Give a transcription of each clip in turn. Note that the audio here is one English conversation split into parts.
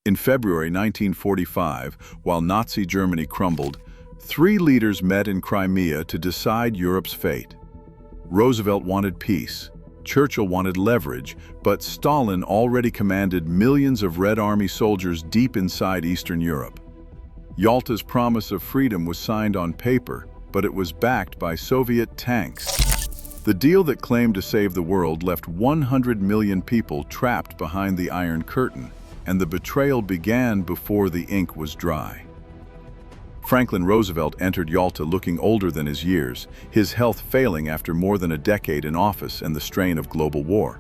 In February 1945, while Nazi Germany crumbled, three leaders met in Crimea to decide Europe's fate. Roosevelt wanted peace, Churchill wanted leverage, but Stalin already commanded millions of Red Army soldiers deep inside Eastern Europe. Yalta's promise of freedom was signed on paper, but it was backed by Soviet tanks. The deal that claimed to save the world left 100 million people trapped behind the Iron Curtain, and the betrayal began before the ink was dry. Franklin Roosevelt entered Yalta looking older than his years, his health failing after more than a decade in office and the strain of global war.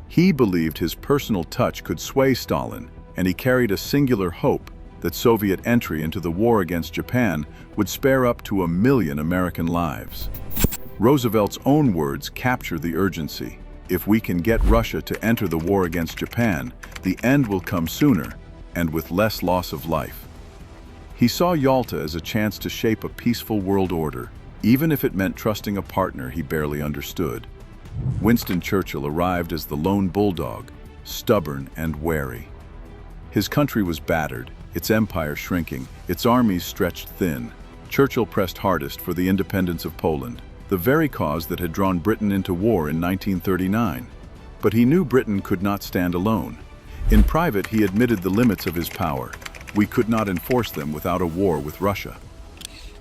He believed his personal touch could sway Stalin, and he carried a singular hope that Soviet entry into the war against Japan would spare up to 1 million American lives. Roosevelt's own words capture the urgency. If we can get Russia to enter the war against Japan, the end will come sooner and with less loss of life. He saw Yalta as a chance to shape a peaceful world order, even if it meant trusting a partner he barely understood. Winston Churchill arrived as the lone bulldog, stubborn and wary. His country was battered, its empire shrinking, its armies stretched thin. Churchill pressed hardest for the independence of Poland, the very cause that had drawn Britain into war in 1939. But he knew Britain could not stand alone. In private, he admitted the limits of his power. We could not enforce them without a war with Russia.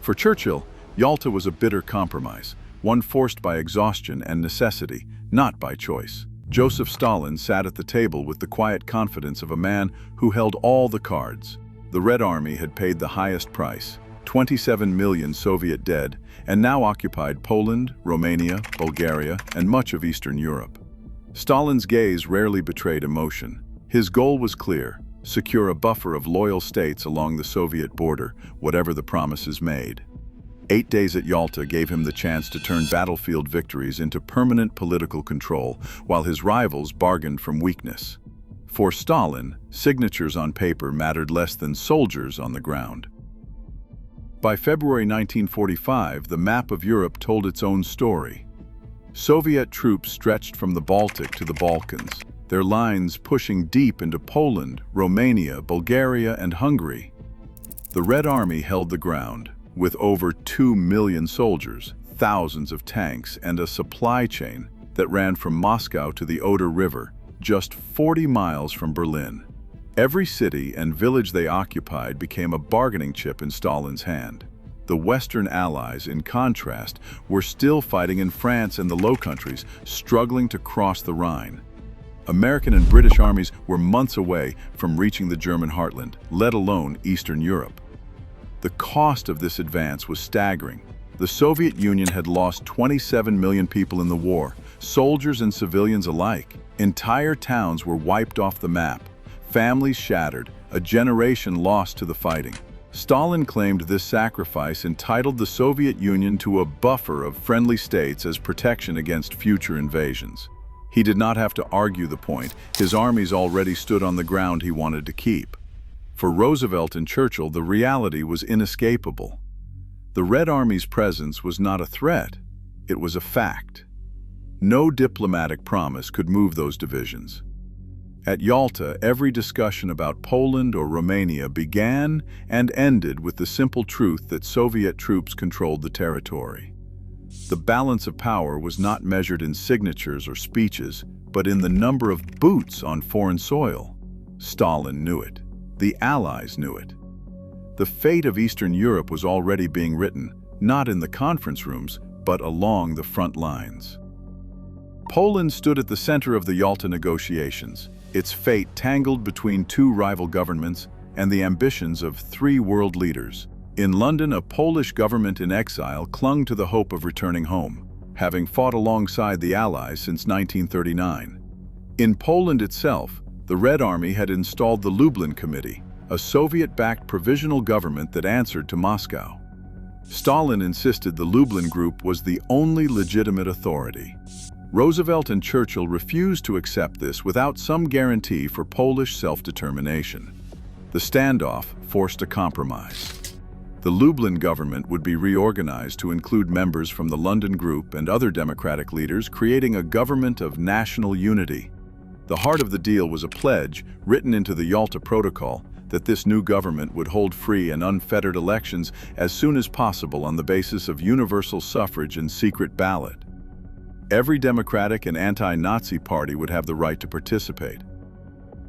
For Churchill, Yalta was a bitter compromise, one forced by exhaustion and necessity, not by choice. Joseph Stalin sat at the table with the quiet confidence of a man who held all the cards. The Red Army had paid the highest price, 27 million Soviet dead, and now occupied Poland, Romania, Bulgaria, and much of Eastern Europe. Stalin's gaze rarely betrayed emotion. His goal was clear: secure a buffer of loyal states along the Soviet border, whatever the promises made. 8 days at Yalta gave him the chance to turn battlefield victories into permanent political control, while his rivals bargained from weakness. For Stalin, signatures on paper mattered less than soldiers on the ground. By February 1945, the map of Europe told its own story. Soviet troops stretched from the Baltic to the Balkans, their lines pushing deep into Poland, Romania, Bulgaria, and Hungary. The Red Army held the ground, with over 2 million soldiers, thousands of tanks, and a supply chain that ran from Moscow to the Oder River, just 40 miles from Berlin. Every city and village they occupied became a bargaining chip in Stalin's hand. The Western Allies, in contrast, were still fighting in France and the Low Countries, struggling to cross the Rhine. American and British armies were months away from reaching the German heartland, let alone Eastern Europe. The cost of this advance was staggering. The Soviet Union had lost 27 million people in the war, soldiers and civilians alike. Entire towns were wiped off the map, families shattered, a generation lost to the fighting. Stalin claimed this sacrifice entitled the Soviet Union to a buffer of friendly states as protection against future invasions. He did not have to argue the point. His armies already stood on the ground he wanted to keep. For Roosevelt and Churchill, the reality was inescapable. The Red Army's presence was not a threat, it was a fact. No diplomatic promise could move those divisions. At Yalta, every discussion about Poland or Romania began and ended with the simple truth that Soviet troops controlled the territory. The balance of power was not measured in signatures or speeches, but in the number of boots on foreign soil. Stalin knew it. The Allies knew it. The fate of Eastern Europe was already being written, not in the conference rooms, but along the front lines. Poland stood at the center of the Yalta negotiations, its fate tangled between two rival governments and the ambitions of three world leaders. In London, a Polish government in exile clung to the hope of returning home, having fought alongside the Allies since 1939. In Poland itself, the Red Army had installed the Lublin Committee, a Soviet-backed provisional government that answered to Moscow. Stalin insisted the Lublin Group was the only legitimate authority. Roosevelt and Churchill refused to accept this without some guarantee for Polish self-determination. The standoff forced a compromise. The Lublin government would be reorganized to include members from the London Group and other democratic leaders, creating a government of national unity. The heart of the deal was a pledge, written into the Yalta Protocol, that this new government would hold free and unfettered elections as soon as possible on the basis of universal suffrage and secret ballot. Every Democratic and anti-Nazi party would have the right to participate.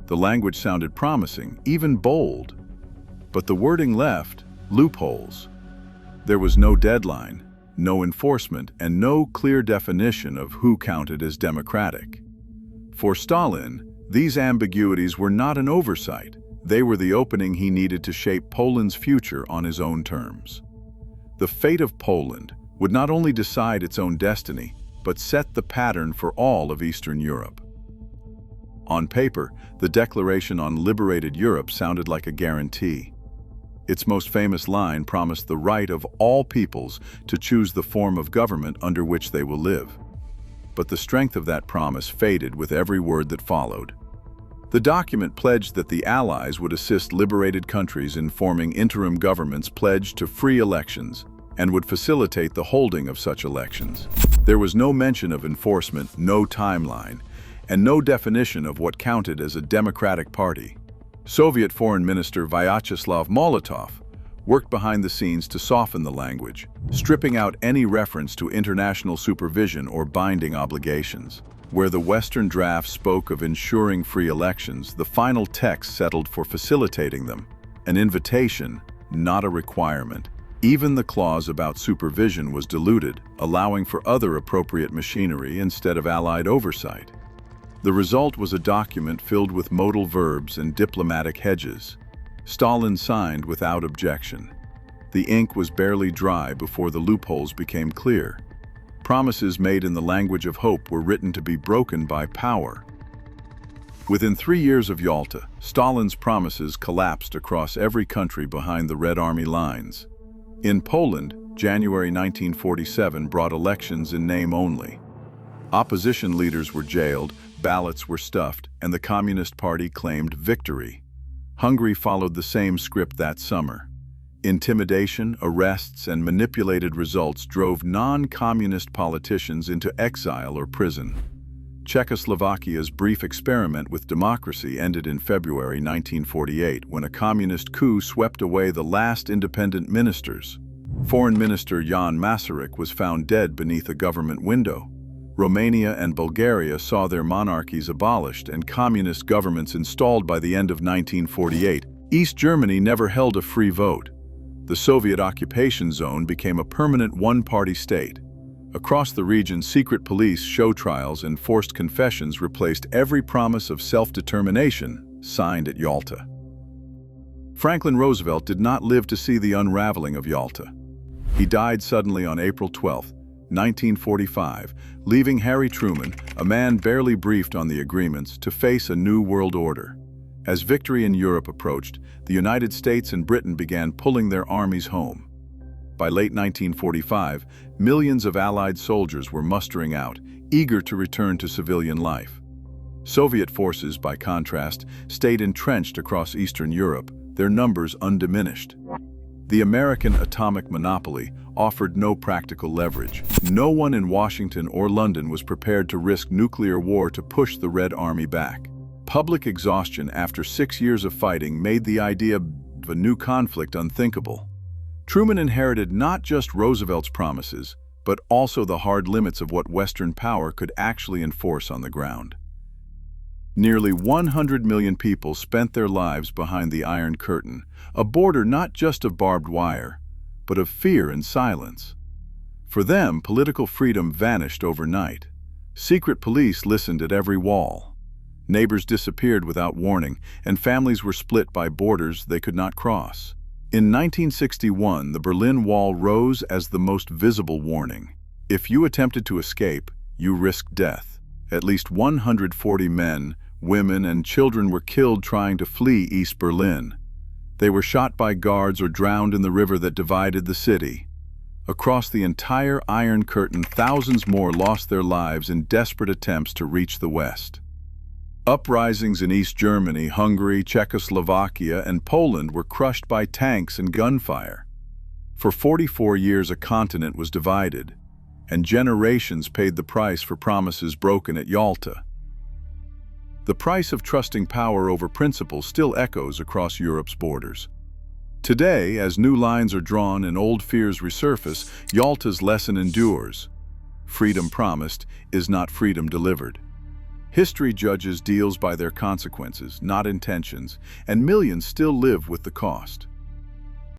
The language sounded promising, even bold, but the wording left loopholes. There was no deadline, no enforcement, and no clear definition of who counted as democratic. For Stalin, these ambiguities were not an oversight. They were the opening he needed to shape Poland's future on his own terms. The fate of Poland would not only decide its own destiny, but set the pattern for all of Eastern Europe. On paper, the Declaration on Liberated Europe sounded like a guarantee. Its most famous line promised the right of all peoples to choose the form of government under which they will live. But the strength of that promise faded with every word that followed. The document pledged that the Allies would assist liberated countries in forming interim governments pledged to free elections and would facilitate the holding of such elections. There was no mention of enforcement, no timeline, and no definition of what counted as a democratic party. Soviet Foreign Minister Vyacheslav Molotov worked behind the scenes to soften the language, stripping out any reference to international supervision or binding obligations. Where the Western draft spoke of ensuring free elections, the final text settled for facilitating them, an invitation, not a requirement. Even the clause about supervision was diluted, allowing for other appropriate machinery instead of Allied oversight. The result was a document filled with modal verbs and diplomatic hedges. Stalin signed without objection. The ink was barely dry before the loopholes became clear. Promises made in the language of hope were written to be broken by power. Within 3 years of Yalta, Stalin's promises collapsed across every country behind the Red Army lines. In Poland, January 1947 brought elections in name only. Opposition leaders were jailed, ballots were stuffed, and the Communist Party claimed victory. Hungary followed the same script that summer. Intimidation, arrests, and manipulated results drove non-communist politicians into exile or prison. Czechoslovakia's brief experiment with democracy ended in February 1948 when a communist coup swept away the last independent ministers. Foreign Minister Jan Masaryk was found dead beneath a government window. Romania and Bulgaria saw their monarchies abolished and communist governments installed by the end of 1948. East Germany never held a free vote. The Soviet occupation zone became a permanent one-party state. Across the region, secret police, show trials, and forced confessions replaced every promise of self-determination signed at Yalta. Franklin Roosevelt did not live to see the unraveling of Yalta. He died suddenly on April 12, 1945, leaving Harry Truman, a man barely briefed on the agreements, to face a new world order. As victory in Europe approached, the United States and Britain began pulling their armies home. By late 1945, millions of Allied soldiers were mustering out, eager to return to civilian life. Soviet forces, by contrast, stayed entrenched across Eastern Europe, their numbers undiminished. The American atomic monopoly offered no practical leverage. No one in Washington or London was prepared to risk nuclear war to push the Red Army back. Public exhaustion after 6 years of fighting made the idea of a new conflict unthinkable. Truman inherited not just Roosevelt's promises, but also the hard limits of what Western power could actually enforce on the ground. Nearly 100 million people spent their lives behind the Iron Curtain, a border not just of barbed wire, but of fear and silence. For them, political freedom vanished overnight. Secret police listened at every wall. Neighbors disappeared without warning, and families were split by borders they could not cross. In 1961, the Berlin Wall rose as the most visible warning. If you attempted to escape, you risked death. At least 140 men, women, and children were killed trying to flee East Berlin. They were shot by guards or drowned in the river that divided the city. Across the entire Iron Curtain, thousands more lost their lives in desperate attempts to reach the West. Uprisings in East Germany, Hungary, Czechoslovakia, and Poland were crushed by tanks and gunfire. For 44 years, a continent was divided, and generations paid the price for promises broken at Yalta. The price of trusting power over principle still echoes across Europe's borders. Today, as new lines are drawn and old fears resurface, Yalta's lesson endures. Freedom promised is not freedom delivered. History judges deals by their consequences, not intentions, and millions still live with the cost.